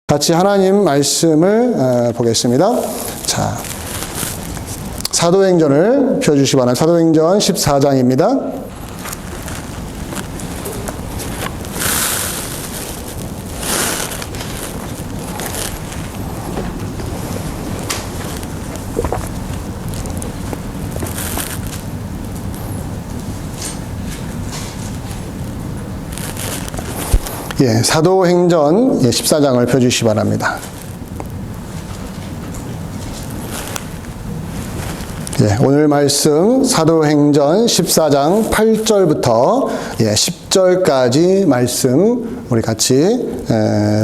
같이 하나님 말씀을 보겠습니다. 자, 사도행전을 펴주시기 바랍니다. 사도행전 14장입니다. 사도행전 14장을 펴주시기 바랍니다. 오늘 말씀 사도행전 14장 8절부터 10절까지 말씀 우리 같이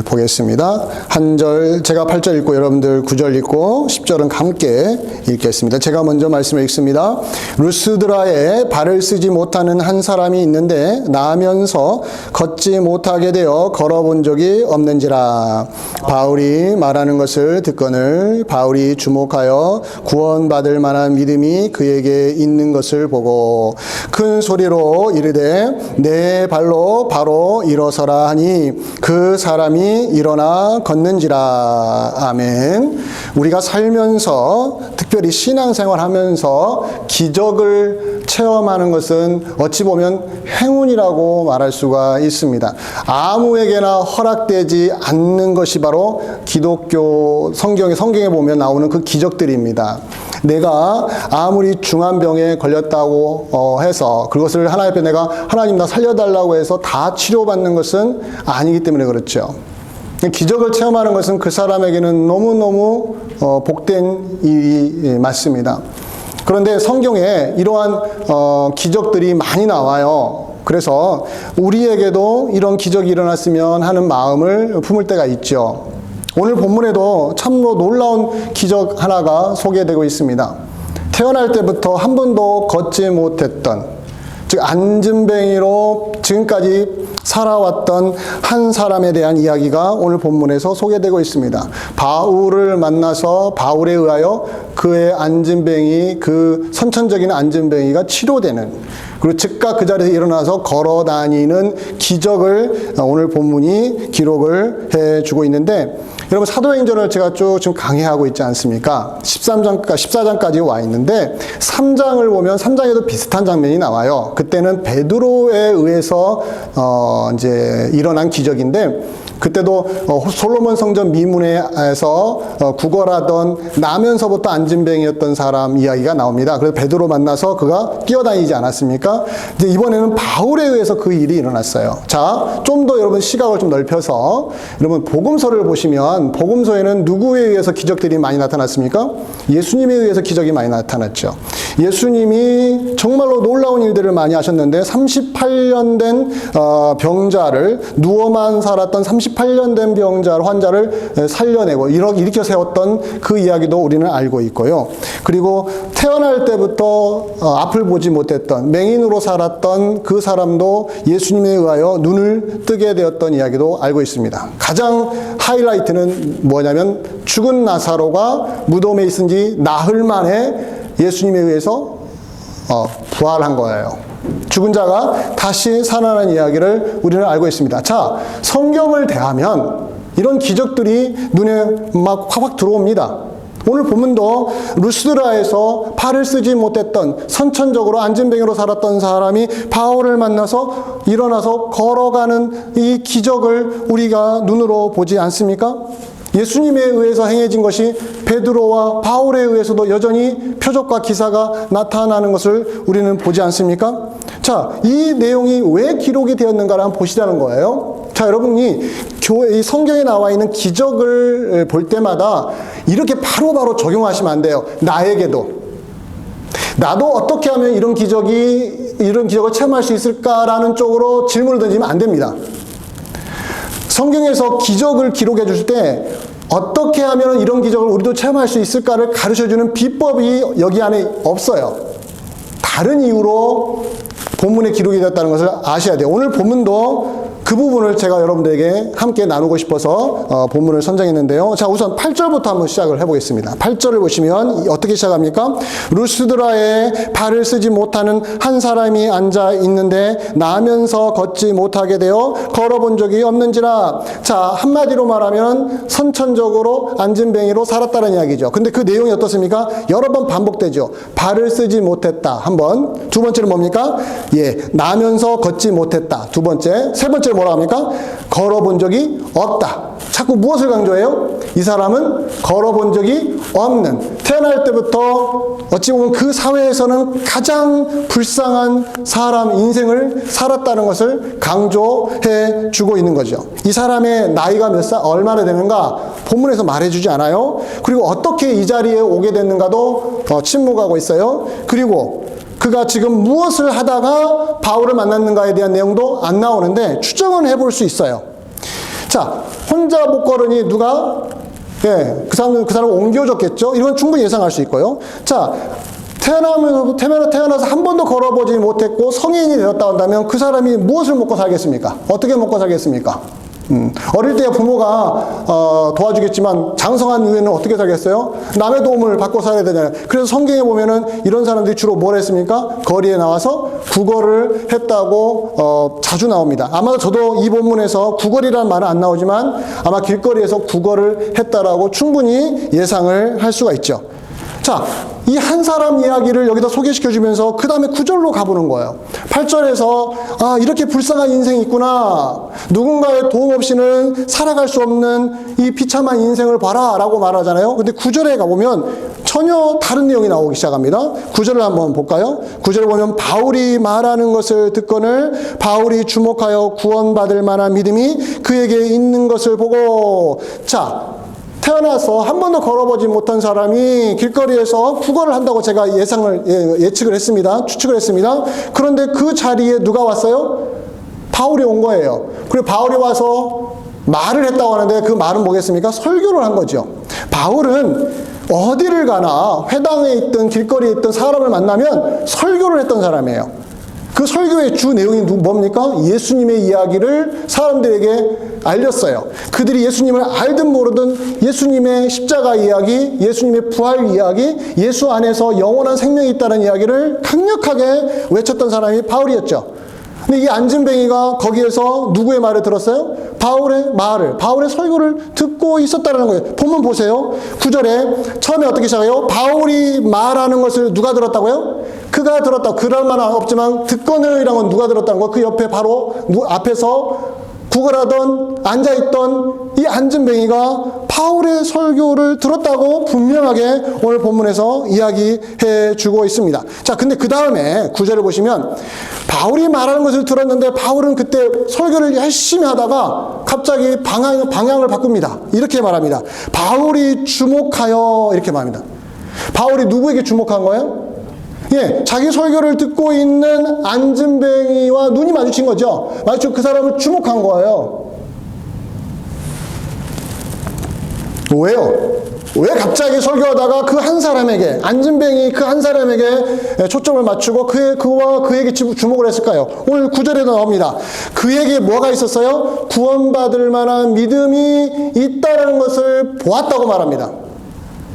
보겠습니다. 한 절 제가 8절 읽고 여러분들 9절 읽고 10절은 함께 읽겠습니다. 제가 먼저 말씀을 읽습니다. 루스드라에 발을 쓰지 못하는 한 사람이 있는데 나면서 걷지 못하게 되어 걸어본 적이 없는지라. 바울이 말하는 것을 듣거늘 바울이 주목하여 구원받을 만한 믿음이 그에게 있는 것을 보고 큰 소리로 이르되 내 발로 바로 일어서라 하니 그 사람이 일어나 걷는지라. 아멘. 우리가 살면서 특별히 신앙생활 하면서 기적을 체험하는 것은 어찌 보면 행운이라고 말할 수가 있습니다. 아무에게나 허락되지 않는 것이 바로 기독교 성경에 보면 나오는 그 기적들입니다. 내가 아무리 중한 병에 걸렸다고 해서 그것을 하나님 앞에 내가 하나님 나 살려달라고 해서 다 치료받는 것은 아니기 때문에 그렇죠. 기적을 체험하는 것은 그 사람에게는 너무너무 복된 일이 맞습니다. 그런데 성경에 이러한 기적들이 많이 나와요. 그래서 우리에게도 이런 기적이 일어났으면 하는 마음을 품을 때가 있죠. 오늘 본문에도 참으로 놀라운 기적 하나가 소개되고 있습니다. 태어날 때부터 한 번도 걷지 못했던, 즉 안진뱅이로 지금까지 살아왔던 한 사람에 대한 이야기가 오늘 본문에서 소개되고 있습니다. 바울을 만나서 바울에 의하여 그의 안진뱅이, 그 선천적인 안진뱅이가 치료되는, 그리고 즉각 그 자리에서 일어나서 걸어 다니는 기적을 오늘 본문이 기록을 해주고 있는데, 여러분 사도행전을 제가 쭉 지금 강의하고 있지 않습니까? 14장까지 와 있는데 3장을 보면 3장에도 비슷한 장면이 나와요. 그때는 베드로에 의해서 이제 일어난 기적인데, 그때도 솔로몬 성전 미문에서 구걸하던 나면서부터 안진뱅이였던 사람 이야기가 나옵니다. 그래서 베드로 만나서 그가 뛰어다니지 않았습니까? 이제 이번에는 바울에 의해서 그 일이 일어났어요. 자, 좀 더 여러분 시각을 좀 넓혀서 여러분 복음서를 보시면 복음서에는 누구에 의해서 기적들이 많이 나타났습니까? 예수님에 의해서 기적이 많이 나타났죠. 예수님이 정말로 놀라운 일들을 많이 하셨는데 38년 된 병자를, 누워만 살았던 38년 된 환자를 살려내고 일으켜 세웠던 그 이야기도 우리는 알고 있고요. 그리고 태어날 때부터 앞을 보지 못했던 맹인으로 살았던 그 사람도 예수님에 의하여 눈을 뜨게 되었던 이야기도 알고 있습니다. 가장 하이라이트는 뭐냐면 죽은 나사로가 무덤에 있은 지 나흘 만에 예수님에 의해서 부활한 거예요. 죽은 자가 다시 살아나는 이야기를 우리는 알고 있습니다. 자, 성경을 대하면 이런 기적들이 눈에 막 확 들어옵니다. 오늘 본문도 루스드라에서 팔을 쓰지 못했던 선천적으로 안진뱅이로 살았던 사람이 바울을 만나서 일어나서 걸어가는 이 기적을 우리가 눈으로 보지 않습니까? 예수님에 의해서 행해진 것이 베드로와 바울에 의해서도 여전히 표적과 기사가 나타나는 것을 우리는 보지 않습니까? 자, 이 내용이 왜 기록이 되었는가를 한번 보시자는 거예요. 자, 여러분이 이 성경에 나와 있는 기적을 볼 때마다 이렇게 바로바로 적용하시면 안 돼요. 나에게도. 나도 어떻게 하면 이런 기적을 체험할 수 있을까라는 쪽으로 질문을 던지면 안 됩니다. 성경에서 기적을 기록해 주실 때 어떻게 하면 이런 기적을 우리도 체험할 수 있을까를 가르쳐주는 비법이 여기 안에 없어요. 다른 이유로 본문에 기록이 되었다는 것을 아셔야 돼요. 오늘 본문도 그 부분을 제가 여러분들에게 함께 나누고 싶어서 본문을 선정했는데요. 자, 우선 8절부터 한번 시작을 해보겠습니다. 8절을 보시면 어떻게 시작합니까? 루스드라에 발을 쓰지 못하는 한 사람이 앉아 있는데 나면서 걷지 못하게 되어 걸어본 적이 없는지라. 자, 한마디로 말하면 선천적으로 안진뱅이로 살았다는 이야기죠. 근데 그 내용이 어떻습니까? 여러 번 반복되죠. 발을 쓰지 못했다. 한 번. 두 번째는 뭡니까? 예, 나면서 걷지 못했다. 두 번째. 세 번째는 뭐라 합니까? 걸어본 적이 없다. 자꾸 무엇을 강조해요? 이 사람은 걸어본 적이 없는, 태어날 때부터 어찌 보면 그 사회에서는 가장 불쌍한 사람 인생을 살았다는 것을 강조해 주고 있는 거죠. 이 사람의 나이가 몇 살, 얼마나 되는가 본문에서 말해주지 않아요. 그리고 어떻게 이 자리에 오게 됐는가도 침묵하고 있어요. 그리고 그가 지금 무엇을 하다가 바울을 만났는가에 대한 내용도 안 나오는데 추정은 해볼 수 있어요. 자, 혼자 못 걸으니 누가 그 사람을 옮겨줬겠죠. 이건 충분히 예상할 수 있고요. 자, 태어나서 한 번도 걸어보지 못했고 성인이 되었다 한다면 그 사람이 무엇을 먹고 살겠습니까? 어떻게 먹고 살겠습니까? 어릴 때 부모가 도와주겠지만 장성한 이후에는 어떻게 살겠어요? 남의 도움을 받고 살아야 되잖아요. 그래서 성경에 보면은 이런 사람들이 주로 뭘 했습니까? 거리에 나와서 구걸을 했다고 자주 나옵니다. 아마 저도 이 본문에서 구걸이라는 말은 안 나오지만 아마 길거리에서 구걸을 했다라고 충분히 예상을 할 수가 있죠. 자, 이 한 사람 이야기를 여기다 소개시켜주면서 그 다음에 9절로 가보는 거예요. 8절에서 아, 이렇게 불쌍한 인생이 있구나. 누군가의 도움 없이는 살아갈 수 없는 이 비참한 인생을 봐라 라고 말하잖아요. 근데 9절에 가보면 전혀 다른 내용이 나오기 시작합니다. 9절을 한번 볼까요? 9절을 보면 바울이 말하는 것을 듣거늘 바울이 주목하여 구원받을 만한 믿음이 그에게 있는 것을 보고. 자, 태어나서 한 번도 걸어보지 못한 사람이 길거리에서 구걸을 한다고 제가 예측을 했습니다. 추측을 했습니다. 그런데 그 자리에 누가 왔어요? 바울이 온 거예요. 그리고 바울이 와서 말을 했다고 하는데 그 말은 뭐겠습니까? 설교를 한 거죠. 바울은 어디를 가나 회당에 있든 길거리에 있든 사람을 만나면 설교를 했던 사람이에요. 그 설교의 주 내용이 뭡니까? 예수님의 이야기를 사람들에게 알렸어요. 그들이 예수님을 알든 모르든 예수님의 십자가 이야기, 예수님의 부활 이야기, 예수 안에서 영원한 생명이 있다는 이야기를 강력하게 외쳤던 사람이 바울이었죠. 근데 이 안진뱅이가 거기에서 누구의 말을 들었어요? 바울의 말을, 바울의 설교를 듣고 있었다는 거예요. 본문 보세요. 9절에 처음에 어떻게 시작해요? 바울이 말하는 것을 누가 들었다고요? 그가 들었다. 그럴 만한 없지만 듣거늘이란 건 누가 들었다는 거. 그 옆에 바로 앞에서 구걸하던 앉아있던 이 안진뱅이가 바울의 설교를 들었다고 분명하게 오늘 본문에서 이야기해 주고 있습니다. 자, 근데 그 다음에 9절을 보시면 바울이 말하는 것을 들었는데 바울은 그때 설교를 열심히 하다가 갑자기 방향을 바꿉니다. 이렇게 말합니다. 바울이 주목하여 이렇게 말합니다. 바울이 누구에게 주목한 거예요? 예, 자기 설교를 듣고 있는 안진뱅이와 눈이 마주친 거죠. 마주치고 그 사람을 주목한 거예요. 왜요? 왜 갑자기 설교하다가 그 한 사람에게, 안진뱅이 그 한 사람에게 초점을 맞추고 그에게 주목을 했을까요? 오늘 9절에도 나옵니다. 그에게 뭐가 있었어요? 구원받을 만한 믿음이 있다는 것을 보았다고 말합니다.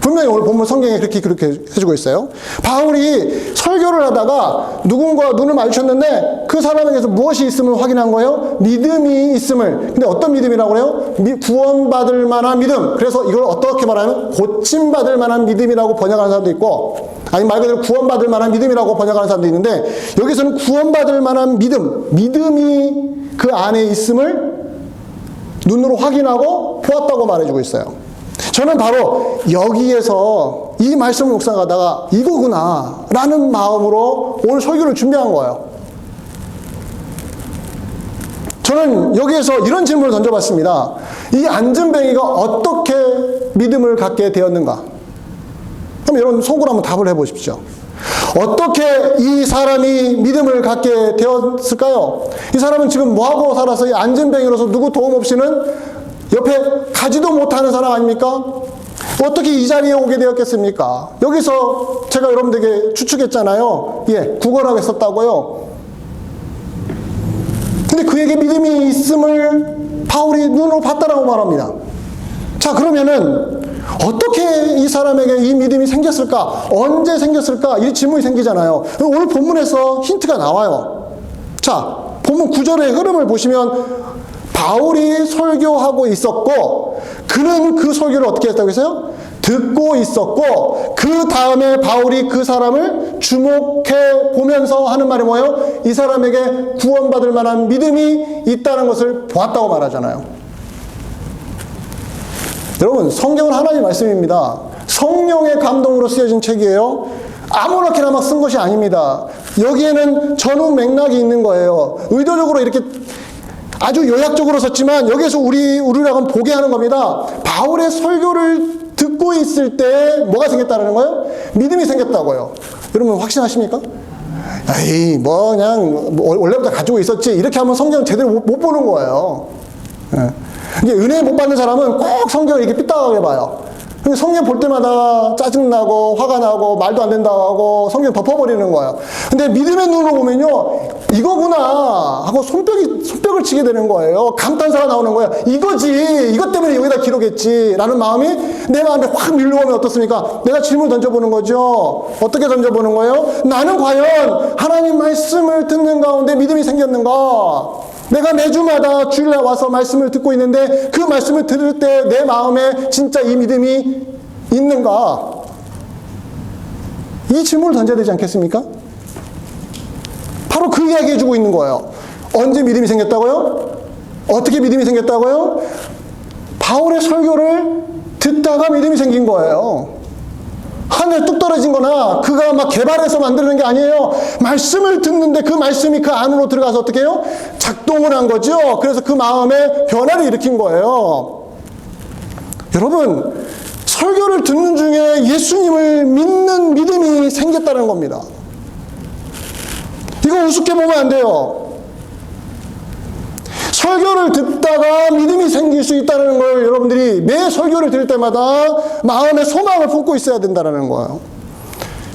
분명히 오늘 본문 성경에 그렇게 해주고 있어요. 바울이 설교를 하다가 누군가 눈을 마주쳤는데 그 사람에게서 무엇이 있음을 확인한 거예요? 믿음이 있음을. 근데 어떤 믿음이라고 그래요? 구원받을 만한 믿음. 그래서 이걸 어떻게 말하면 고침받을 만한 믿음이라고 번역하는 사람도 있고, 아니 말 그대로 구원받을 만한 믿음이라고 번역하는 사람도 있는데, 여기서는 구원받을 만한 믿음이 그 안에 있음을 눈으로 확인하고 보았다고 말해주고 있어요. 저는 바로 여기에서 이 말씀을 묵상하다가 이거구나 라는 마음으로 오늘 설교를 준비한 거예요. 저는 여기에서 이런 질문을 던져봤습니다. 이 안진뱅이가 어떻게 믿음을 갖게 되었는가? 그럼 여러분 속으로 한번 답을 해보십시오. 어떻게 이 사람이 믿음을 갖게 되었을까요? 이 사람은 지금 뭐하고 살아서 이 안진뱅이로서 누구 도움 없이는 옆에 가지도 못하는 사람 아닙니까? 어떻게 이 자리에 오게 되었겠습니까? 여기서 제가 여러분들에게 추측했잖아요. 예, 구걸하고 있었다고요. 근데 근데 그에게 믿음이 있음을 바울이 눈으로 봤다라고 말합니다. 자, 그러면은 어떻게 이 사람에게 이 믿음이 생겼을까? 언제 생겼을까? 이 질문이 생기잖아요. 오늘 본문에서 힌트가 나와요. 자, 본문 9절의 흐름을 보시면 바울이 설교하고 있었고 그는 그 설교를 어떻게 했다고 했어요? 듣고 있었고 그 다음에 바울이 그 사람을 주목해 보면서 하는 말이 뭐예요? 이 사람에게 구원받을 만한 믿음이 있다는 것을 보았다고 말하잖아요. 여러분, 성경은 하나님의 말씀입니다. 성령의 감동으로 쓰여진 책이에요. 아무렇게나 막 쓴 것이 아닙니다. 여기에는 전후 맥락이 있는 거예요. 의도적으로 이렇게 아주 요약적으로 썼지만 여기에서 우리랑은 보게 하는 겁니다. 바울의 설교를 듣고 있을 때 뭐가 생겼다는 거예요? 믿음이 생겼다고요. 여러분 확신하십니까? 에이, 뭐 그냥 원래부터 가지고 있었지. 이렇게 하면 성경 제대로 못 보는 거예요. 예. 이게 은혜 못 받는 사람은 꼭 성경을 이렇게 삐딱하게 봐요. 성경 볼 때마다 짜증나고 화가 나고 말도 안 된다고 하고 성경 덮어버리는 거예요. 근데 믿음의 눈으로 보면요, 이거구나 하고 손뼉을 치게 되는 거예요. 감탄사가 나오는 거예요. 이거지, 이것 때문에 여기다 기록했지 라는 마음이 내 마음에 확 밀려오면 어떻습니까? 내가 질문을 던져보는 거죠. 어떻게 던져보는 거예요? 나는 과연 하나님 말씀을 듣는 가운데 믿음이 생겼는가? 내가 매주마다 주일날 와서 말씀을 듣고 있는데 그 말씀을 들을 때 내 마음에 진짜 이 믿음이 있는가? 이 질문을 던져야 되지 않겠습니까? 바로 그 이야기 해주고 있는 거예요. 언제 믿음이 생겼다고요? 어떻게 믿음이 생겼다고요? 바울의 설교를 듣다가 믿음이 생긴 거예요. 하늘 뚝 떨어진 거나 그가 막 개발해서 만드는 게 아니에요. 말씀을 듣는데 그 말씀이 그 안으로 들어가서 어떻게 해요? 작동을 한 거죠. 그래서 그 마음에 변화를 일으킨 거예요. 여러분, 설교를 듣는 중에 예수님을 믿는 믿음이 생겼다는 겁니다. 이거 우습게 보면 안 돼요. 설교를 듣다가 믿음이 생길 수 있다는 걸 여러분들이 매 설교를 들을 때마다 마음에 소망을 품고 있어야 된다는 거예요.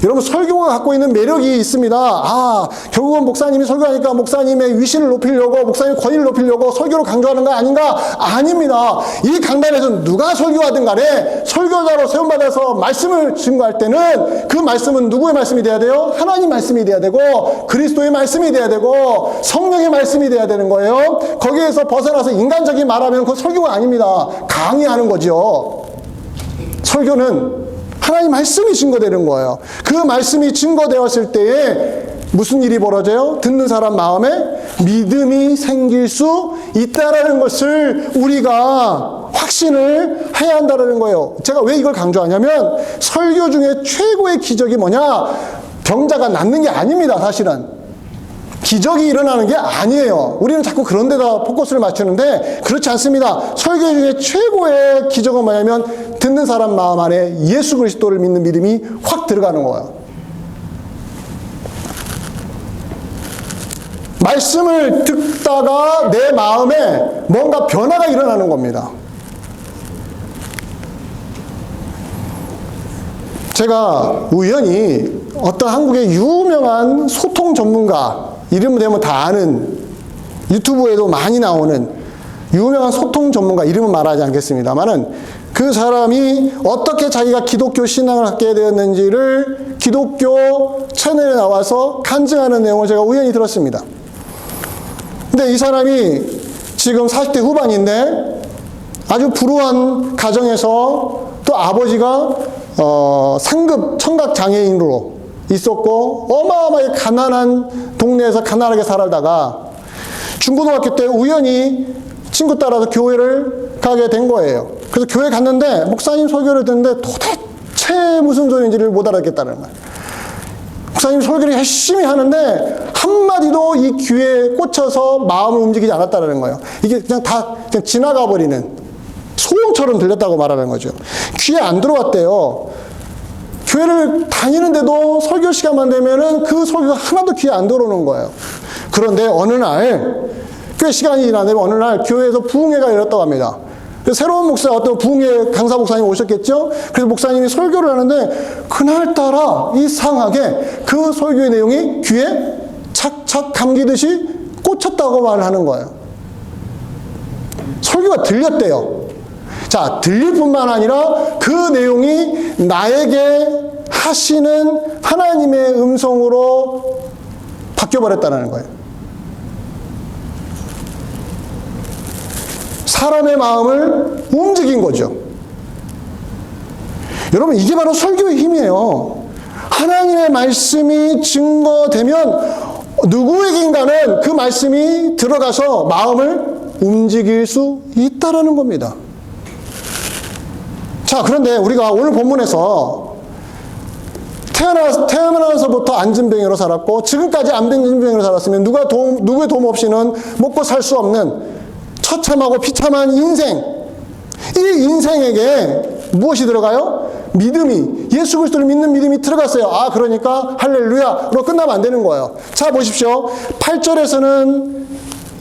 여러분, 설교가 갖고 있는 매력이 있습니다. 결국은 목사님이 설교하니까 목사님의 위신을 높이려고, 목사님의 권위를 높이려고 설교를 강조하는 거 아닌가? 아닙니다. 이 강단에서 누가 설교하든 간에 설교자로 세움받아서 말씀을 증거할 때는 그 말씀은 누구의 말씀이 돼야 돼요? 하나님 말씀이 돼야 되고, 그리스도의 말씀이 돼야 되고, 성령의 말씀이 돼야 되는 거예요. 거기에서 벗어나서 인간적인 말하면 그건 설교가 아닙니다. 강의하는 거죠. 설교는 하나님 말씀이 증거되는 거예요. 그 말씀이 증거되었을 때에 무슨 일이 벌어져요? 듣는 사람 마음에 믿음이 생길 수 있다라는 것을 우리가 확신을 해야 한다는 거예요. 제가 왜 이걸 강조하냐면 설교 중에 최고의 기적이 뭐냐? 병자가 낫는 게 아닙니다, 사실은. 기적이 일어나는 게 아니에요. 우리는 자꾸 그런 데다 포커스를 맞추는데 그렇지 않습니다. 설교 중에 최고의 기적은 뭐냐면 듣는 사람 마음 안에 예수 그리스도를 믿는 믿음이 확 들어가는 거예요. 말씀을 듣다가 내 마음에 뭔가 변화가 일어나는 겁니다. 제가 우연히 어떤 한국의 유명한 소통 전문가, 이름 되면 다 아는, 유튜브에도 많이 나오는 유명한 소통 전문가, 이름은 말하지 않겠습니다만은 그 사람이 어떻게 자기가 기독교 신앙을 갖게 되었는지를 기독교 채널에 나와서 간증하는 내용을 제가 우연히 들었습니다. 근데 이 사람이 지금 40대 후반인데 아주 불우한 가정에서 또 아버지가 상급 청각 장애인으로 있었고 어마어마하게 가난한 동네에서 가난하게 살다가 중고등학교 때 우연히 친구 따라서 교회를 가게 된 거예요. 그래서 교회 갔는데 목사님 설교를 듣는데 도대체 무슨 소리인지를 못 알아듣겠다는 거예요. 목사님 설교를 열심히 하는데 한마디도 이 귀에 꽂혀서 마음을 움직이지 않았다는 거예요. 이게 그냥 지나가 버리는 소음처럼 들렸다고 말하는 거죠. 귀에 안 들어왔대요. 교회를 다니는데도 설교 시간만 되면은 그 설교가 하나도 귀에 안 들어오는 거예요. 그런데 어느 날, 꽤 시간이 지나면 어느 날 교회에서 부흥회가 열렸다고 합니다. 새로운 목사, 어떤 부흥회 강사 목사님이 오셨겠죠? 그래서 목사님이 설교를 하는데 그날따라 이상하게 그 설교의 내용이 귀에 착착 감기듯이 꽂혔다고 말하는 거예요. 설교가 들렸대요. 자, 들릴 뿐만 아니라 그 내용이 나에게 하시는 하나님의 음성으로 바뀌어버렸다는 거예요. 사람의 마음을 움직인 거죠. 여러분, 이게 바로 설교의 힘이에요. 하나님의 말씀이 증거되면 누구에겐가는 그 말씀이 들어가서 마음을 움직일 수 있다라는 겁니다. 자, 그런데 우리가 오늘 본문에서 태어나서부터 안진뱅이로 살았고 지금까지 안진뱅이로 살았으면 누구의 도움 없이는 먹고 살 수 없는 처참하고 비참한 인생, 이 인생에게 무엇이 들어가요? 믿음이, 예수 그리스도를 믿는 믿음이 들어갔어요. 아, 그러니까 할렐루야로 끝나면 안 되는 거예요. 자, 보십시오. 8절에서는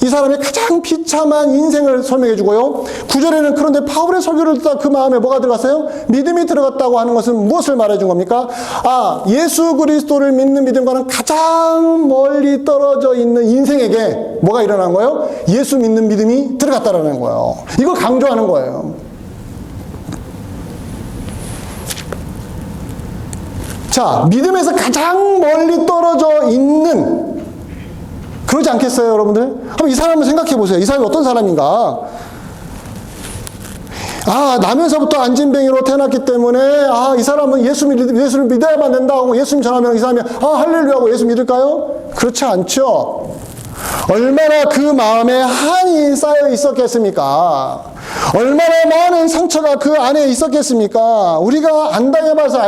이 사람의 가장 비참한 인생을 설명해 주고요. 9절에는 그런데 바울의 설교를 듣다 그 마음에 뭐가 들어갔어요? 믿음이 들어갔다고 하는 것은 무엇을 말해 준 겁니까? 아, 예수 그리스도를 믿는 믿음과는 가장 멀리 떨어져 있는 인생에게 뭐가 일어난 거예요? 예수 믿는 믿음이 들어갔다라는 거예요. 이걸 강조하는 거예요. 자, 믿음에서 가장 멀리 떨어져 있는, 그러지 않겠어요, 여러분들? 한번 이 사람을 생각해 보세요. 이 사람이 어떤 사람인가? 아, 나면서부터 안진뱅이로 태어났기 때문에, 아, 이 사람은 예수를 믿어야만 된다고 예수님 전하면 이 사람이, 아, 할렐루야 하고 예수 믿을까요? 그렇지 않죠. 얼마나 그 마음에 한이 쌓여 있었겠습니까? 얼마나 많은 상처가 그 안에 있었겠습니까? 우리가 안 당해봐서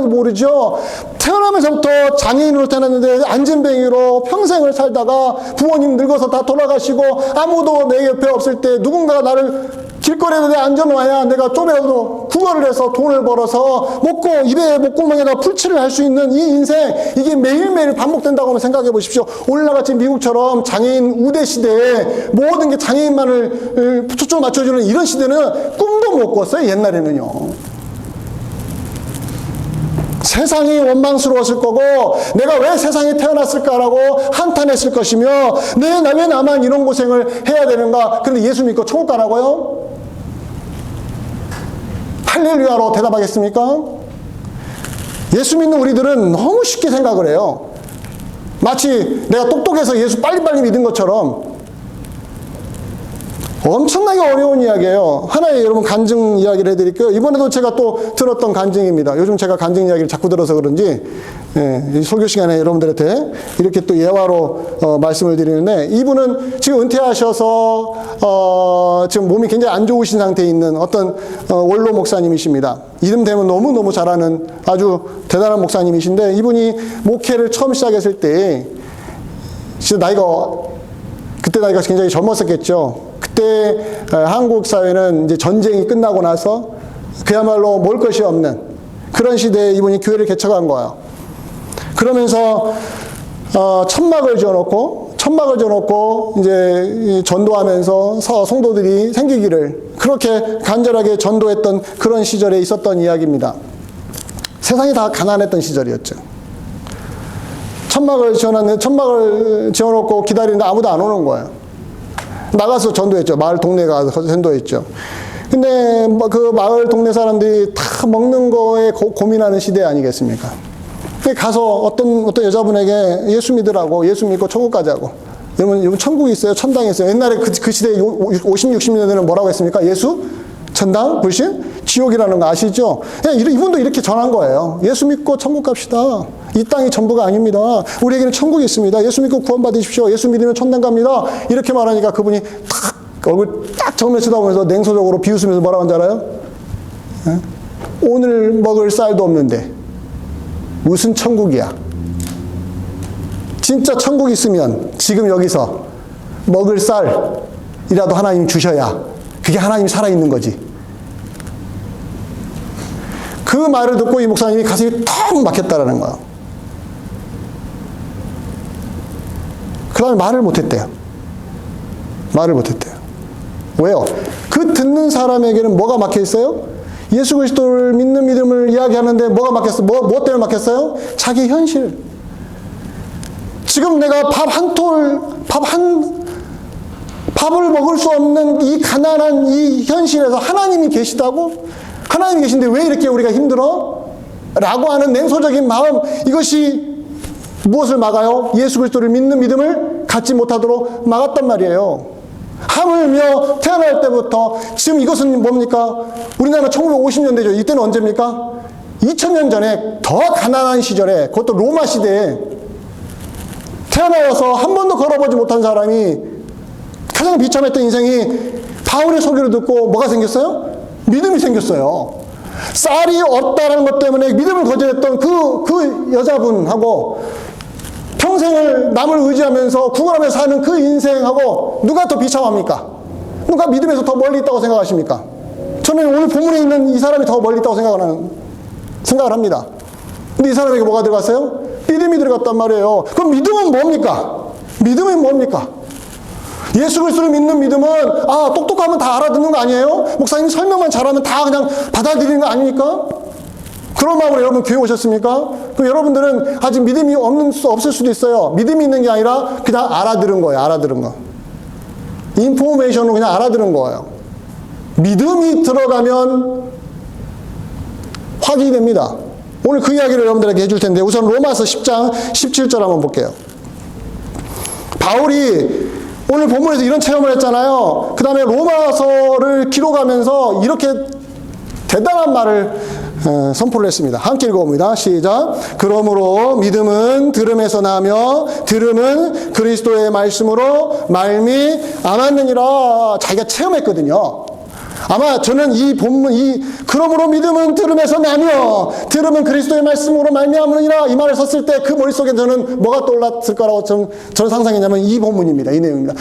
모르죠. 태어나면서부터 장애인으로 태어났는데 안진뱅이로 평생을 살다가 부모님 늙어서 다 돌아가시고 아무도 내 옆에 없을 때 누군가가 나를 길거리에 앉아놔야 내가 좀이라도 구걸을 해서 돈을 벌어서 먹고 입에 목구멍에다 풀칠을 할 수 있는 이 인생, 이게 매일매일 반복된다고 한번 생각해 보십시오. 오늘날같이 미국처럼 장애인 우대 시대에 모든 게 장애인만을 초점 맞춰주는 이런 시대는 꿈도 못 꿨어요, 옛날에는요. 세상이 원망스러웠을 거고 내가 왜 세상에 태어났을까라고 한탄했을 것이며 왜 나만 이런 고생을 해야 되는가. 그런데 예수 믿고 천국 가라고요? 할렐루야로 대답하겠습니까? 예수 믿는 우리들은 너무 쉽게 생각을 해요. 마치 내가 똑똑해서 예수 빨리빨리 믿은 것처럼. 엄청나게 어려운 이야기예요. 하나의 여러분 간증 이야기를 해드릴게요. 이번에도 제가 또 들었던 간증입니다. 요즘 제가 간증 이야기를 자꾸 들어서 그런지 이 설교 시간에 여러분들한테 이렇게 또 예화로 말씀을 드리는데, 이분은 지금 은퇴하셔서 지금 몸이 굉장히 안 좋으신 상태에 있는 어떤 원로 목사님이십니다. 이름 대면 너무너무 잘하는 아주 대단한 목사님이신데, 이분이 목회를 처음 시작했을 때 진짜 그때 나이가 굉장히 젊었었겠죠. 그때 한국 사회는 이제 전쟁이 끝나고 나서 그야말로 먹을 것이 없는 그런 시대에 이분이 교회를 개척한 거예요. 그러면서 천막을 지어놓고 이제 전도하면서 성도들이 생기기를 그렇게 간절하게 전도했던 그런 시절에 있었던 이야기입니다. 세상이 다 가난했던 시절이었죠. 천막을 지어놓고 기다리는데 아무도 안 오는 거예요. 나가서 전도했죠. 마을 동네 가서 전도했죠. 근데 그 마을 동네 사람들이 다 먹는 거에 고민하는 시대 아니겠습니까? 가서 어떤 여자분에게 예수 믿으라고, 예수 믿고 천국 가자고. 여러분 천국이 있어요? 천당이 있어요? 옛날에 그 시대에 50, 60년대는 뭐라고 했습니까? 예수? 천당? 불신? 지옥이라는 거 아시죠? 이분도 이렇게 전한 거예요. 예수 믿고 천국 갑시다. 이 땅이 전부가 아닙니다. 우리에게는 천국이 있습니다. 예수 믿고 구원받으십시오. 예수 믿으면 천당 갑니다. 이렇게 말하니까 그분이 얼굴 딱 정면 쳐다보면서 냉소적으로 비웃으면서 뭐라고 하는지 알아요? 오늘 먹을 쌀도 없는데 무슨 천국이야. 진짜 천국이 있으면 지금 여기서 먹을 쌀이라도 하나님 주셔야 그게 하나님이 살아있는 거지. 그 말을 듣고 이 목사님이 가슴이 턱 막혔다라는 거야. 그 다음에 말을 못했대요. 왜요? 그 듣는 사람에게는 뭐가 막혀 있어요? 예수 그리스도를 믿는 믿음을 이야기하는데 뭐가 막혔어요? 뭐 때문에 막혔어요? 자기 현실. 지금 내가 밥을 먹을 수 없는 이 가난한 이 현실에서 하나님이 계시다고? 하나님이 계신데 왜 이렇게 우리가 힘들어? 라고 하는 냉소적인 마음, 이것이 무엇을 막아요? 예수 그리스도를 믿는 믿음을 갖지 못하도록 막았단 말이에요. 하물며 태어날 때부터 지금 이것은 뭡니까? 우리나라 1950년대죠. 이때는 언제입니까? 2000년 전에 더 가난한 시절에, 그것도 로마 시대에 태어나서 한 번도 걸어보지 못한 사람이 가장 비참했던 인생이 바울의 소개를 듣고 뭐가 생겼어요? 믿음이 생겼어요. 쌀이 없다는 것 때문에 믿음을 거절했던 그 여자분하고 평생을 남을 의지하면서 구걸하면서 사는 그 인생하고 누가 더 비참합니까? 누가 믿음에서 더 멀리 있다고 생각하십니까? 저는 오늘 본문에 있는 이 사람이 더 멀리 있다고 생각을 합니다. 근데 이 사람에게 뭐가 들어갔어요? 믿음이 들어갔단 말이에요. 그럼 믿음은 뭡니까? 믿음이 뭡니까? 예수 그리스도를 믿는 믿음은 똑똑하면 다 알아듣는 거 아니에요? 목사님 설명만 잘하면 다 그냥 받아들이는 거 아닙니까? 그런 마음으로 여러분 교회 오셨습니까? 그럼 여러분들은 아직 믿음이 없을 수도 있어요. 믿음이 있는 게 아니라 그냥 알아들은 거예요. 알아들은 거. 인포메이션으로 그냥 알아들은 거예요. 믿음이 들어가면 확인이 됩니다. 오늘 그 이야기를 여러분들에게 해줄 텐데 우선 로마서 10장 17절 한번 볼게요. 바울이 오늘 본문에서 이런 체험을 했잖아요. 그 다음에 로마서를 기록하면서 이렇게 대단한 말을 선포를 했습니다. 함께 읽어봅니다. 시작. 그러므로 믿음은 들음에서 나며 들음은 그리스도의 말씀으로 말미암았느니라. 자기가 체험했거든요. 아마 저는 이 본문, 그러므로 믿음은 들음에서 나며 들음은 그리스도의 말씀으로 말미암으니라 이 말을 썼을 때 그 머릿속에 저는 뭐가 떠올랐을 거라고 저는 상상했냐면 이 본문입니다. 이 내용입니다.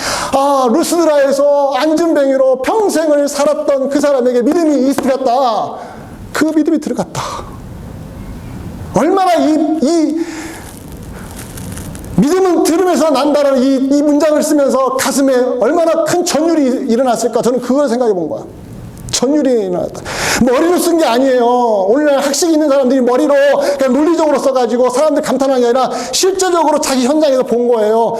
루스드라에서 안전뱅이로 평생을 살았던 그 사람에게 믿음이 들어갔다. 그 믿음이 들어갔다. 얼마나 이 믿음은 들으면서 난다는 이 문장을 쓰면서 가슴에 얼마나 큰 전율이 일어났을까. 저는 그걸 생각해 본 거야. 전율이 일어났다. 머리로 쓴 게 아니에요. 오늘날 학식이 있는 사람들이 머리로 그냥 논리적으로 써가지고 사람들 감탄하는 게 아니라 실제적으로 자기 현장에서 본 거예요.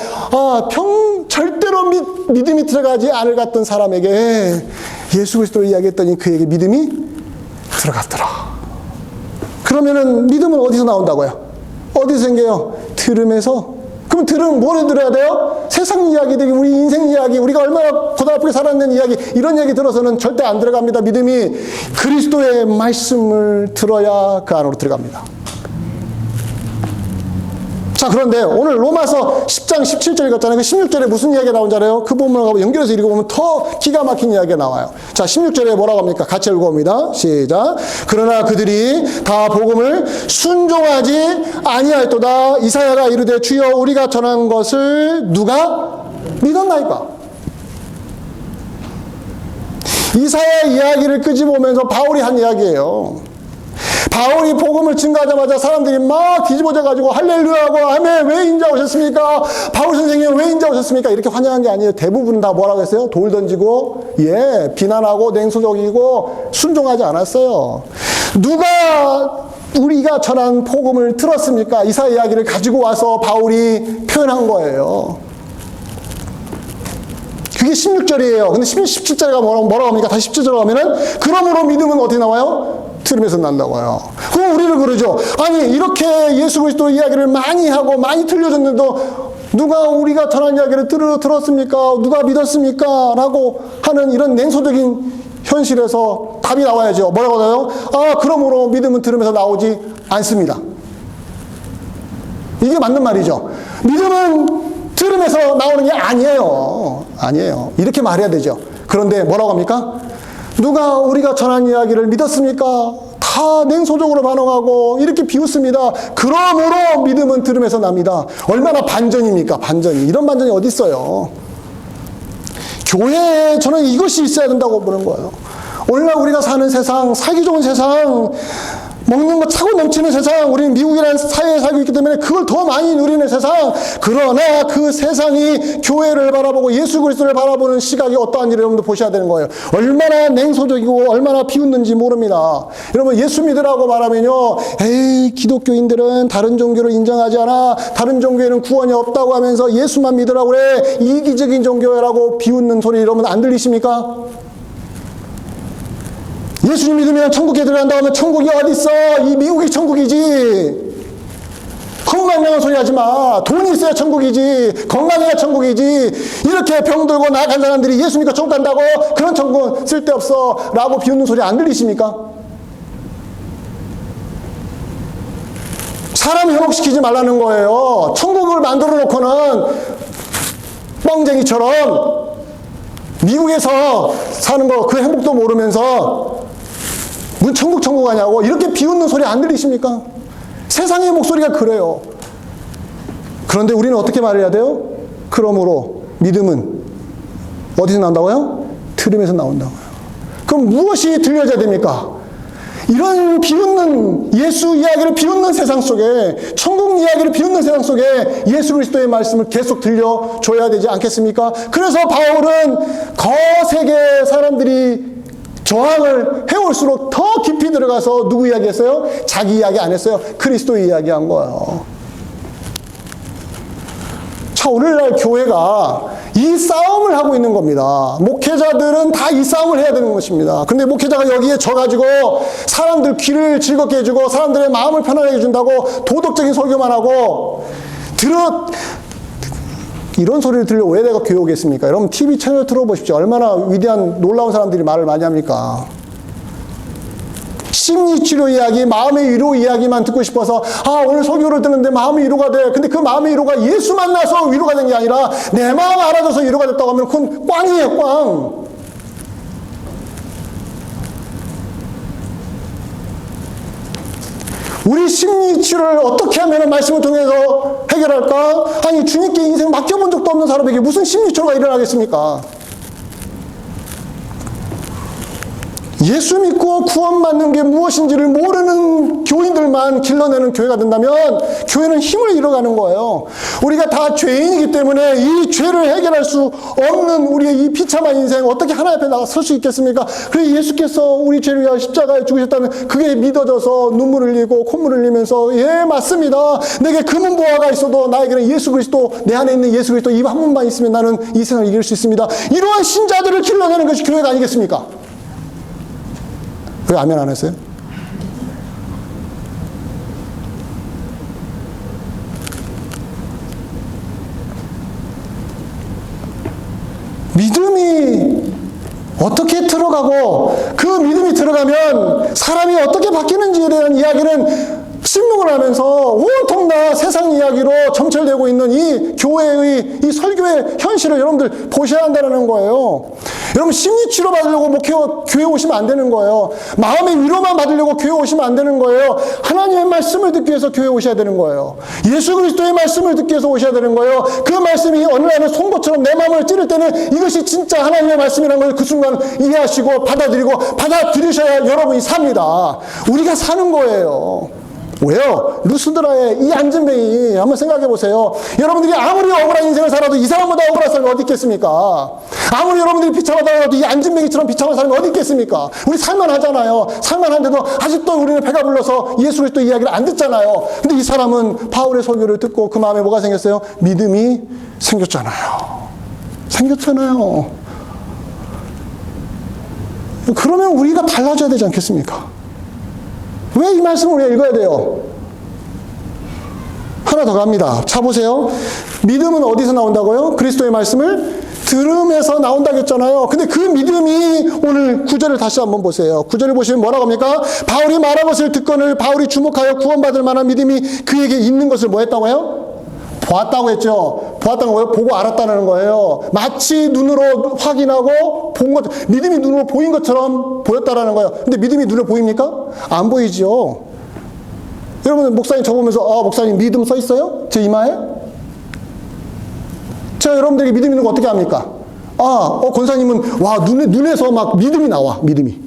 절대로 믿음이 들어가지 않을 같던 사람에게 예수 그리스도를 이야기했더니 그에게 믿음이 들어갔더라. 그러면은 믿음은 어디서 나온다고요? 어디서 생겨요? 들음에서. 그럼 들으면 뭘 들어야 돼요? 세상 이야기들이, 우리 인생 이야기, 우리가 얼마나 고달프게 살았는 이야기, 이런 얘기 들어서는 절대 안 들어갑니다. 믿음이 그리스도의 말씀을 들어야 그 안으로 들어갑니다. 자, 그런데 오늘 로마서 10장 17절 읽었잖아요. 그 16절에 무슨 이야기가 나온잖아요. 그 부분을 연결해서 읽어보면 더 기가 막힌 이야기가 나와요. 자, 16절에 뭐라고 합니까? 같이 읽어봅니다. 시작. 그러나 그들이 다 복음을 순종하지 아니하였도다. 이사야가 이르되 주여 우리가 전한 것을 누가 믿었나이까? 이사야 이야기를 끄집어보면서 바울이 한 이야기예요. 바울이 복음을 증거하자마자 사람들이 막 뒤집어져가지고 할렐루야하고 아멘, 왜 인자 오셨습니까? 바울 선생님 왜 인자 오셨습니까? 이렇게 환영한 게 아니에요. 대부분 다 뭐라고 했어요? 돌 던지고 비난하고 냉소적이고 순종하지 않았어요. 누가 우리가 전한 복음을 들었습니까? 이사야 이야기를 가지고 와서 바울이 표현한 거예요. 그게 16절이에요. 근데 17절가 뭐라고 합니까? 다시 17절로 가면은 그러므로 믿음은 어떻게 나와요? 들으면서 난다고요. 그럼 우리를 그러죠. 아니 이렇게 예수 그리스도 이야기를 많이 하고 많이 들려줬는데도 누가 우리가 전한 이야기를 들었습니까? 누가 믿었습니까? 라고 하는 이런 냉소적인 현실에서 답이 나와야죠. 뭐라고 나와요? 그러므로 믿음은 들으면서 나오지 않습니다. 이게 맞는 말이죠. 믿음은 들으면서 나오는 게 아니에요. 이렇게 말해야 되죠. 그런데 뭐라고 합니까? 누가 우리가 전한 이야기를 믿었습니까? 다 냉소적으로 반응하고 이렇게 비웃습니다. 그러므로 믿음은 들으면서 납니다. 얼마나 반전입니까? 반전이. 이런 반전이 어디 있어요? 교회에 저는 이것이 있어야 된다고 보는 거예요. 오늘날 우리가 사는 세상, 살기 좋은 세상, 먹는 거 차고 넘치는 세상, 우리는 미국이라는 사회에 살고 있기 때문에 그걸 더 많이 누리는 세상. 그러나 그 세상이 교회를 바라보고 예수 그리스도를 바라보는 시각이 어떠한지 여러분들 보셔야 되는 거예요. 얼마나 냉소적이고 얼마나 비웃는지 모릅니다. 여러분, 예수 믿으라고 말하면요, 에이, 기독교인들은 다른 종교를 인정하지 않아, 다른 종교에는 구원이 없다고 하면서 예수만 믿으라고 그래, 이기적인 종교라고 비웃는 소리 여러분 안 들리십니까? 예수님 믿으면 천국에 들어간다고 하면 천국이 어디 있어? 이 미국이 천국이지. 헛망명한 소리 하지 마. 돈이 있어야 천국이지. 건강해야 천국이지. 이렇게 병들고 나간 사람들이 예수 믿고 천국 간다고? 그런 천국은 쓸데없어 라고 비웃는 소리 안 들리십니까? 사람 현혹시키지 말라는 거예요. 천국을 만들어 놓고는 뻥쟁이처럼 미국에서 사는 거 그 행복도 모르면서 문 천국 하냐고 이렇게 비웃는 소리 안 들리십니까? 세상의 목소리가 그래요. 그런데 우리는 어떻게 말해야 돼요? 그러므로 믿음은 어디서 나온다고요? 들음에서 나온다고요. 그럼 무엇이 들려져야 됩니까? 이런 비웃는 예수 이야기를 비웃는 세상 속에, 천국 이야기를 비웃는 세상 속에 예수 그리스도의 말씀을 계속 들려줘야 되지 않겠습니까? 그래서 바울은 거세게 사람들이 저항을 해올수록 더 깊이 들어가서 누구 이야기했어요? 자기 이야기 안 했어요. 그리스도 이야기한 거예요. 자, 오늘날 교회가 이 싸움을 하고 있는 겁니다. 목회자들은 다 이 싸움을 해야 되는 것입니다. 근데 목회자가 여기에 져가지고 사람들 귀를 즐겁게 해주고 사람들의 마음을 편안하게 해준다고 도덕적인 설교만 하고 이런 소리를 들려 왜 내가 교회 오겠습니까? 여러분 TV 채널 틀어보십시오. 얼마나 위대한 놀라운 사람들이 말을 많이 합니까? 심리치료 이야기, 마음의 위로 이야기만 듣고 싶어서 오늘 설교를 듣는데 마음의 위로가 돼. 근데 그 마음의 위로가 예수 만나서 위로가 된 게 아니라 내 마음 알아줘서 위로가 됐다고 하면 그건 꽝이에요, 꽝. 우리 심리치료를 어떻게 하면 말씀을 통해서 해결할까? 아니, 주님께 인생 맡겨본 적도 없는 사람에게 무슨 심리치료가 일어나겠습니까? 예수 믿고 구원받는 게 무엇인지를 모르는 교인들만 길러내는 교회가 된다면 교회는 힘을 잃어가는 거예요. 우리가 다 죄인이기 때문에 이 죄를 해결할 수 없는 우리의 이 비참한 인생 어떻게 하나님 앞에 나가 설 수 있겠습니까? 그래 예수께서 우리 죄를 위하여 십자가에 죽으셨다면 그게 믿어져서 눈물을 흘리고 콧물을 흘리면서 예 맞습니다. 내게 금은 보화가 있어도 나에게는 예수 그리스도, 내 안에 있는 예수 그리스도 이 한 분만 있으면 나는 이 세상을 이길 수 있습니다. 이러한 신자들을 길러내는 것이 교회가 아니겠습니까? 왜 아멘 안 했어요? 믿음이 어떻게 들어가고 그 믿음이 들어가면 사람이 어떻게 바뀌는지에 대한 이야기는 신문을 하면서 온통 다 세상 이야기로 점철되고 있는 이 교회의 이 설교의 현실을 여러분들 보셔야 한다는 거예요. 여러분 심리치료 받으려고 교회 오시면 안 되는 거예요. 마음의 위로만 받으려고 교회 오시면 안 되는 거예요. 하나님의 말씀을 듣기 위해서 교회 오셔야 되는 거예요. 예수 그리스도의 말씀을 듣기 위해서 오셔야 되는 거예요. 그 말씀이 어느 날은 송곳처럼 내 마음을 찌를 때는 이것이 진짜 하나님의 말씀이라는 걸 그 순간 이해하시고 받아들이셔야 여러분이 삽니다. 우리가 사는 거예요. 왜요? 루스드라의 이 안진뱅이 한번 생각해 보세요. 여러분들이 아무리 억울한 인생을 살아도 이 사람보다 억울한 사람이 어디 있겠습니까? 아무리 여러분들이 비참하다고 이 안진뱅이처럼 비참한 사람이 어디 있겠습니까? 우리 살만하잖아요. 살만한데도 아직도 우리는 배가 불러서 예수 그리스도 이야기를 안 듣잖아요. 근데 이 사람은 바울의 설교를 듣고 그 마음에 뭐가 생겼어요? 믿음이 생겼잖아요. 그러면 우리가 달라져야 되지 않겠습니까? 왜 이 말씀을 우리가 읽어야 돼요? 하나 더 갑니다. 자 보세요. 믿음은 어디서 나온다고요? 그리스도의 말씀을 들음에서 나온다고 했잖아요. 근데 그 믿음이 오늘 9절을 다시 한번 보세요. 9절을 보시면 뭐라고 합니까? 바울이 말한 것을 듣거늘 바울이 주목하여 구원받을 만한 믿음이 그에게 있는 것을 뭐 했다고요? 보았다고 했죠. 보았다는 거예요. 보고 알았다는 거예요. 마치 눈으로 확인하고 본 것, 믿음이 눈으로 보인 것처럼 보였다라는 거예요. 근데 믿음이 눈에 보입니까? 안 보이죠. 여러분 목사님 저 보면서 목사님 믿음 써 있어요? 제 이마에? 제가 여러분들에게 믿음 있는 거 어떻게 합니까? 권사님은 눈에서 막 믿음이 나와. 믿음이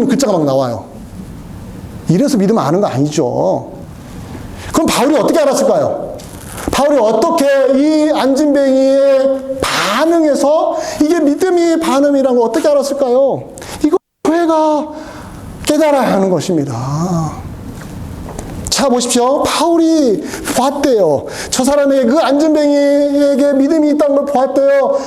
글자가 막 나와요. 이래서 믿음 아는 거 아니죠. 그럼 바울이 어떻게 알았을까요? 바울이 어떻게 이 안진뱅이의 반응에서 이게 믿음이 반응이라는 걸 어떻게 알았을까요? 이거 교회가 깨달아야 하는 것입니다. 자, 보십시오. 바울이 보았대요. 저 사람에게, 그 안진뱅이에게 믿음이 있다는 걸 보았대요.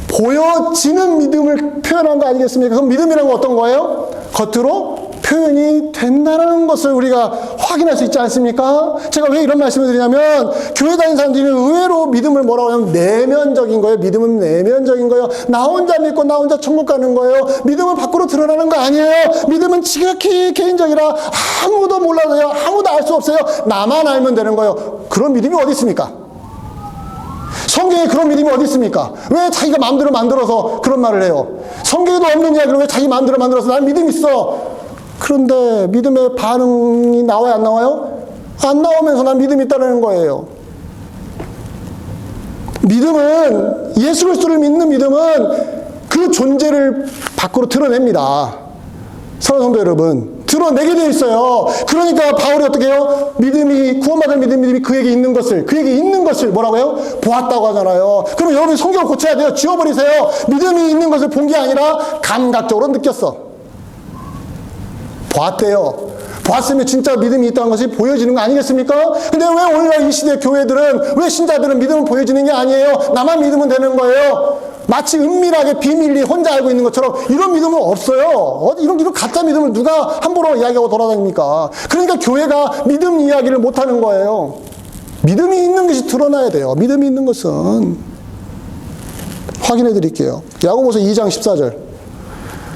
보여지는 믿음을 표현한 거 아니겠습니까? 그럼 믿음이라는 건 어떤 거예요? 겉으로 표현이 된다는 것을 우리가 확인할 수 있지 않습니까? 제가 왜 이런 말씀을 드리냐면, 교회 다니는 사람들이 의외로 믿음을 뭐라고 하냐면 내면적인 거예요. 믿음은 내면적인 거예요. 나 혼자 믿고 나 혼자 천국 가는 거예요. 믿음은 밖으로 드러나는 거 아니에요. 믿음은 지극히 개인적이라 아무도 몰라도요. 아무도 알 수 없어요. 나만 알면 되는 거예요. 그런 믿음이 어디 있습니까? 성경에 그런 믿음이 어디 있습니까? 왜 자기가 마음대로 만들어서 그런 말을 해요? 성경에도 없는 이야기를 왜 자기 마음대로 만들어서 난 믿음 있어. 그런데 믿음의 반응이 나와요, 안 나와요? 안 나오면서 난 믿음이 있다는 거예요. 믿음은, 예수 그리스도를 믿는 믿음은 그 존재를 밖으로 드러냅니다. 사랑하는 성도 여러분, 드러내게 되어 있어요. 그러니까 바울이 어떻게 해요? 믿음이, 구원받은 믿음이 그에게 있는 것을 뭐라고 해요? 보았다고 하잖아요. 그럼 여러분 성경을 고쳐야 돼요. 지워버리세요. 믿음이 있는 것을 본 게 아니라 감각적으로 느꼈어. 보았대요. 보았으면 진짜 믿음이 있다는 것이 보여지는 거 아니겠습니까? 근데 왜 오늘날 이 시대 교회들은, 왜 신자들은 믿음은 보여지는 게 아니에요? 나만 믿으면 되는 거예요. 마치 은밀하게 비밀리 혼자 알고 있는 것처럼 이런 믿음은 없어요. 이런 가짜 믿음을 누가 함부로 이야기하고 돌아다닙니까? 그러니까 교회가 믿음 이야기를 못하는 거예요. 믿음이 있는 것이 드러나야 돼요. 믿음이 있는 것은. 확인해 드릴게요. 야고보서 2장 14절.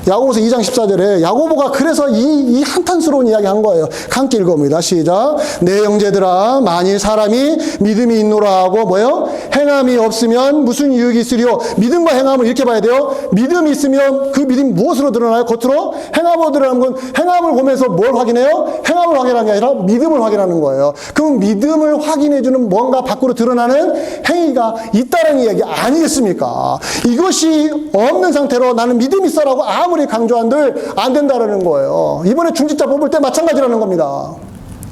야고보서 2장 14절에 야고보가 그래서 이 한탄스러운 이야기 한 거예요. 함께 읽어봅니다. 시작. 내 형제들아, 만일 사람이 믿음이 있노라 하고 뭐예요? 행함이 없으면 무슨 유익이 있으리요? 믿음과 행함을 이렇게 봐야 돼요. 믿음이 있으면 그 믿음이 무엇으로 드러나요? 겉으로? 행함으로 드러나는 건, 행함을 보면서 뭘 확인해요? 행함을 확인하는 게 아니라 믿음을 확인하는 거예요. 그럼 믿음을 확인해주는 뭔가 밖으로 드러나는 행위가 있다는 이야기 아니겠습니까? 이것이 없는 상태로 나는 믿음이 있어라고 아무리 강조한들 안 된다라는 거예요. 이번에 중직자 뽑을 때 마찬가지라는 겁니다.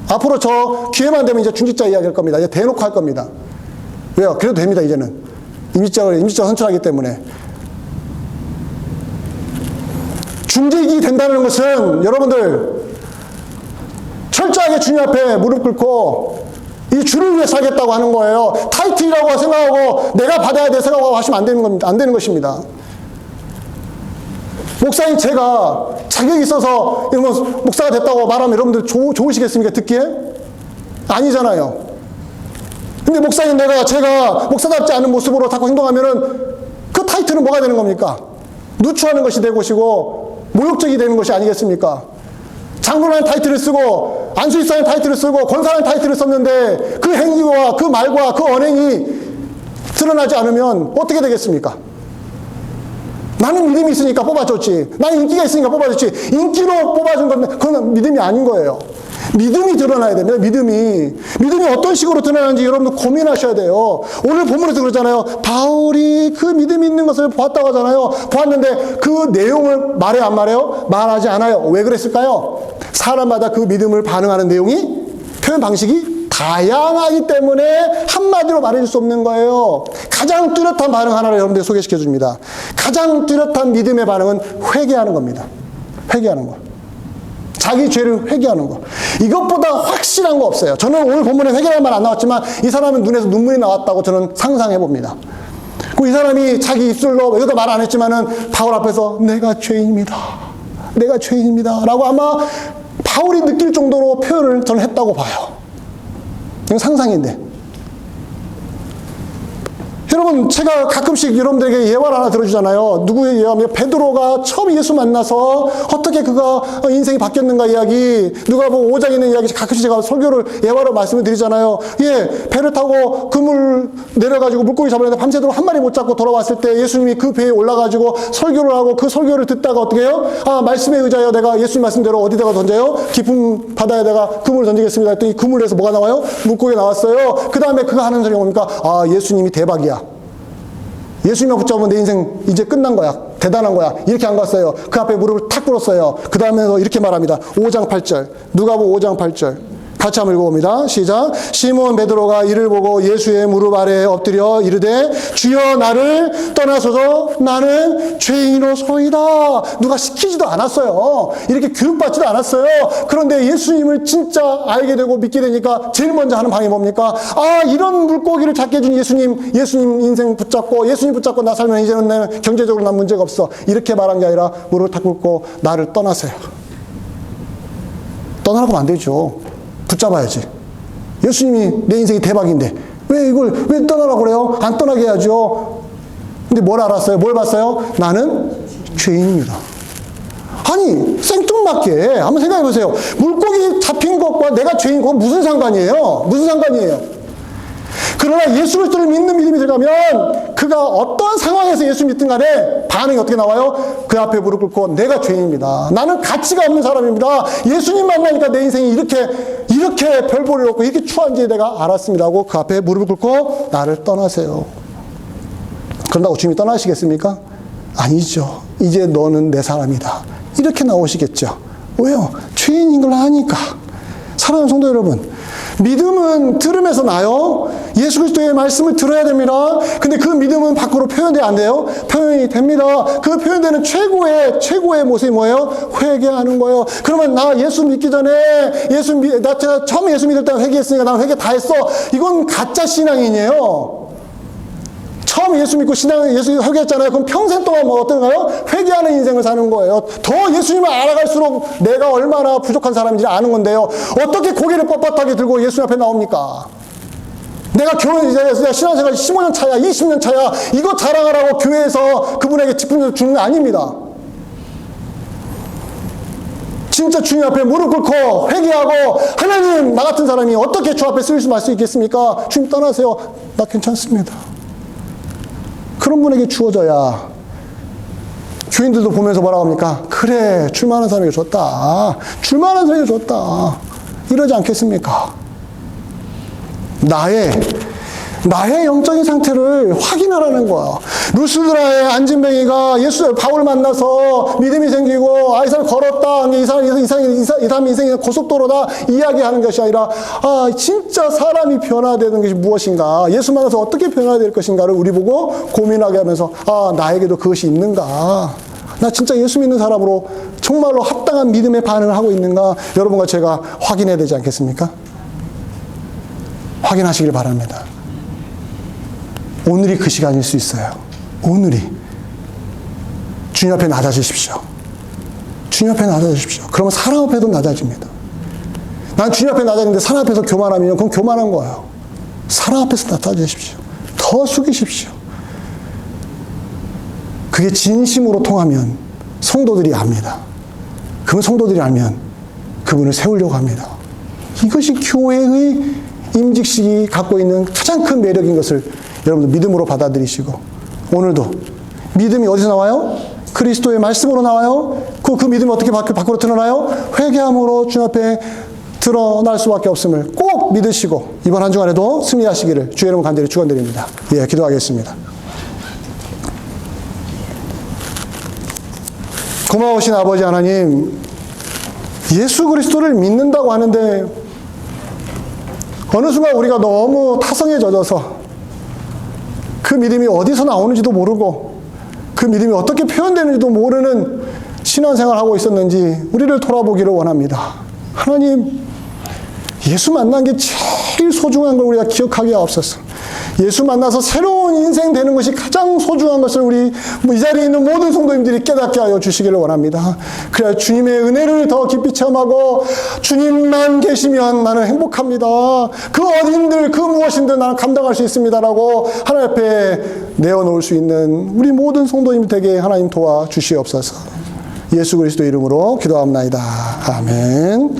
앞으로 저 기회만 되면 이제 중직자 이야기할 겁니다. 이제 대놓고 할 겁니다. 왜요? 그래도 됩니다, 이제는. 임직자 선출하기 때문에. 중직이 된다는 것은 여러분들 철저하게 주님 앞에 무릎 꿇고 이 주를 위해 살겠다고 하는 거예요. 타이틀이라고 생각하고 내가 받아야 돼 생각하고 하시면 안 되는 겁니다. 안 되는 것입니다. 목사님, 제가 자격이 있어서 목사가 됐다고 말하면 여러분들 좋으시겠습니까? 듣기에? 아니잖아요. 근데 목사님, 제가 목사답지 않은 모습으로 자꾸 행동하면은 그 타이틀은 뭐가 되는 겁니까? 누추하는 것이 되고 것이고 모욕적이 되는 것이 아니겠습니까? 장로라는 타이틀을 쓰고 안수일사라는 타이틀을 쓰고 권사라는 타이틀을 썼는데 그 행위와 그 말과 그 언행이 드러나지 않으면 어떻게 되겠습니까? 나는 믿음이 있으니까 뽑아줬지. 나는 인기가 있으니까 뽑아줬지. 인기로 뽑아준 건 그건 믿음이 아닌 거예요. 믿음이 드러나야 됩니다. 믿음이 어떤 식으로 드러나는지 여러분들 고민하셔야 돼요. 오늘 본문에서 그러잖아요. 바울이 그 믿음이 있는 것을 보았다고 하잖아요. 보았는데 그 내용을 말해요, 안 말해요? 말하지 않아요. 왜 그랬을까요? 사람마다 그 믿음을 반응하는 내용이, 표현 방식이 다양하기 때문에 한마디로 말해줄 수 없는 거예요. 가장 뚜렷한 반응 하나를 여러분들 소개시켜 줍니다. 가장 뚜렷한 믿음의 반응은 회개하는 겁니다. 회개하는 거. 자기 죄를 회개하는 거. 이것보다 확실한 거 없어요. 저는 오늘 본문에 회개라는 말 안 나왔지만 이 사람은 눈에서 눈물이 나왔다고 저는 상상해 봅니다. 이 사람이 자기 입술로 여기도 말 안 했지만은 바울 앞에서 내가 죄인입니다. 내가 죄인입니다. 라고 아마 바울이 느낄 정도로 표현을 저는 했다고 봐요. 이건 상상인데. 여러분, 제가 가끔씩 여러분들에게 예화를 하나 들어주잖아요. 누구의 예화면 베드로가 처음 예수 만나서 어떻게 그가 인생이 바뀌었는가 이야기, 누가 뭐 5장에 있는 이야기 가끔씩 제가 설교를 예화로 말씀을 드리잖아요. 배를 타고 그물 내려가지고 물고기 잡으려는데 밤새도록 한 마리 못 잡고 돌아왔을 때 예수님이 그 배에 올라가지고 설교를 하고 그 설교를 듣다가 어떻게 해요? 말씀에 의지하여 내가 예수님 말씀대로 어디다가 던져요? 깊은 바다에다가 그물을 던지겠습니다 했더니 그물에서 뭐가 나와요? 물고기가 나왔어요. 그 다음에 그가 하는 소리가 뭡니까? 예수님이 대박이야. 예수님만 붙잡으면 내 인생 이제 끝난 거야. 대단한 거야. 이렇게 안 갔어요. 그 앞에 무릎을 탁 꿇었어요. 그 다음에서 이렇게 말합니다. 5장 8절. 누가복음 5장 8절. 같이 한번 읽어봅니다. 시작. 시몬 베드로가 이를 보고 예수의 무릎 아래에 엎드려 이르되 주여 나를 떠나소서 나는 죄인으로소이다. 누가 시키지도 않았어요. 이렇게 교육받지도 않았어요. 그런데 예수님을 진짜 알게 되고 믿게 되니까 제일 먼저 하는 방법이 뭡니까? 아, 이런 물고기를 잡게 해준 예수님 인생 붙잡고 예수님 붙잡고 나 살면 이제는 내 경제적으로 난 문제가 없어. 이렇게 말한 게 아니라 무릎을 탁 꿇고 나를 떠나세요. 떠나라고 하면 안 되죠. 붙잡아야지. 예수님이 내 인생이 대박인데 왜 떠나라고 그래요? 안 떠나게 해야죠. 근데 뭘 알았어요? 뭘 봤어요? 나는 죄인입니다. 아니 생뚱맞게 한번 생각해 보세요. 물고기 잡힌 것과 내가 죄인 건 무슨 상관이에요? 무슨 상관이에요? 그러나 예수 그리스도를 믿는 믿음이 들어가면 그가 어떤 상황에서 예수 믿든 간에 반응이 어떻게 나와요? 그 앞에 무릎 꿇고 내가 죄인입니다. 나는 가치가 없는 사람입니다. 예수님 만나니까 내 인생이 이렇게 별볼일 없고 이렇게 추한지 내가 알았습니다 하고 그 앞에 무릎을 꿇고 나를 떠나세요. 그런다고 주님이 떠나시겠습니까? 아니죠. 이제 너는 내 사람이다. 이렇게 나오시겠죠. 왜요? 죄인인 걸 아니까. 사랑하는 성도 여러분, 믿음은 들음에서 나요. 예수 그리스도의 말씀을 들어야 됩니다. 근데 그 믿음은 밖으로 표현돼야 안 돼요? 표현이 됩니다. 그 표현되는 최고의 모습이 뭐예요? 회개하는 거예요. 그러면 나 예수 믿기 전에 나 처음 예수 믿을 때 회개했으니까 나 회개 다 했어. 이건 가짜 신앙인이에요. 처음 예수 믿고 예수 회개했잖아요. 그럼 평생 동안 뭐 어떤가요? 회개하는 인생을 사는 거예요. 더 예수님을 알아갈수록 내가 얼마나 부족한 사람인지 아는 건데요. 어떻게 고개를 뻣뻣하게 들고 예수님 앞에 나옵니까? 내가 신앙생활 15년 차야, 20년 차야, 이거 자랑하라고 교회에서 그분에게 직분해서 주는 게 아닙니다. 진짜 주님 앞에 무릎 꿇고 회개하고 하나님, 나 같은 사람이 어떻게 주 앞에 쓸 수 있겠습니까? 주님 떠나세요. 나 괜찮습니다. 그런 분에게 주어져야 교인들도 보면서 뭐라고 합니까? 그래, 줄만한 사람에게 줬다. 줄만한 사람에게 줬다. 이러지 않겠습니까? 나의 영적인 상태를 확인하라는 거야. 루스드라의 안진뱅이가 바울 만나서 믿음이 생기고, 이 사람이 걸었다. 이 사람 인생이 고속도로다. 이야기하는 것이 아니라, 진짜 사람이 변화되는 것이 무엇인가. 예수 만나서 어떻게 변화될 것인가를 우리 보고 고민하게 하면서, 나에게도 그것이 있는가. 나 진짜 예수 믿는 사람으로 정말로 합당한 믿음의 반응을 하고 있는가. 여러분과 제가 확인해야 되지 않겠습니까? 확인하시길 바랍니다. 오늘이 그 시간일 수 있어요. 오늘이. 주님 앞에 낮아지십시오. 주님 앞에 낮아지십시오. 그러면 사람 앞에도 낮아집니다. 난 주님 앞에 낮아지는데 사람 앞에서 교만하면 그건 교만한 거예요. 사람 앞에서 낮아지십시오. 더 숙이십시오. 그게 진심으로 통하면 성도들이 압니다. 그러면 성도들이 알면 그분을 세우려고 합니다. 이것이 교회의 임직식이 갖고 있는 가장 큰 매력인 것을 여러분들 믿음으로 받아들이시고, 오늘도 믿음이 어디서 나와요? 그리스도의 말씀으로 나와요. 그 믿음이 어떻게 밖으로 드러나요? 회개함으로 주님 앞에 드러날 수밖에 없음을 꼭 믿으시고 이번 한 주간에도 승리하시기를 주의 이름 간절히 축원드립니다. 기도하겠습니다. 고마우신 아버지 하나님, 예수 그리스도를 믿는다고 하는데 어느 순간 우리가 너무 타성에 젖어서 그 믿음이 어디서 나오는지도 모르고 그 믿음이 어떻게 표현되는지도 모르는 신앙생활을 하고 있었는지 우리를 돌아보기를 원합니다. 하나님, 예수 만난 게 제일 소중한 걸 우리가 기억하게 하옵소서. 예수 만나서 새로운 인생 되는 것이 가장 소중한 것을 우리 이 자리에 있는 모든 성도님들이 깨닫게 하여 주시기를 원합니다. 그래야 주님의 은혜를 더 깊이 체험하고 주님만 계시면 나는 행복합니다. 그 어딘들 그 무엇인들 나는 감당할 수 있습니다라고 하나님 앞에 내어놓을 수 있는 우리 모든 성도님 되게 하나님 도와주시옵소서. 예수 그리스도 이름으로 기도합나이다. 아멘.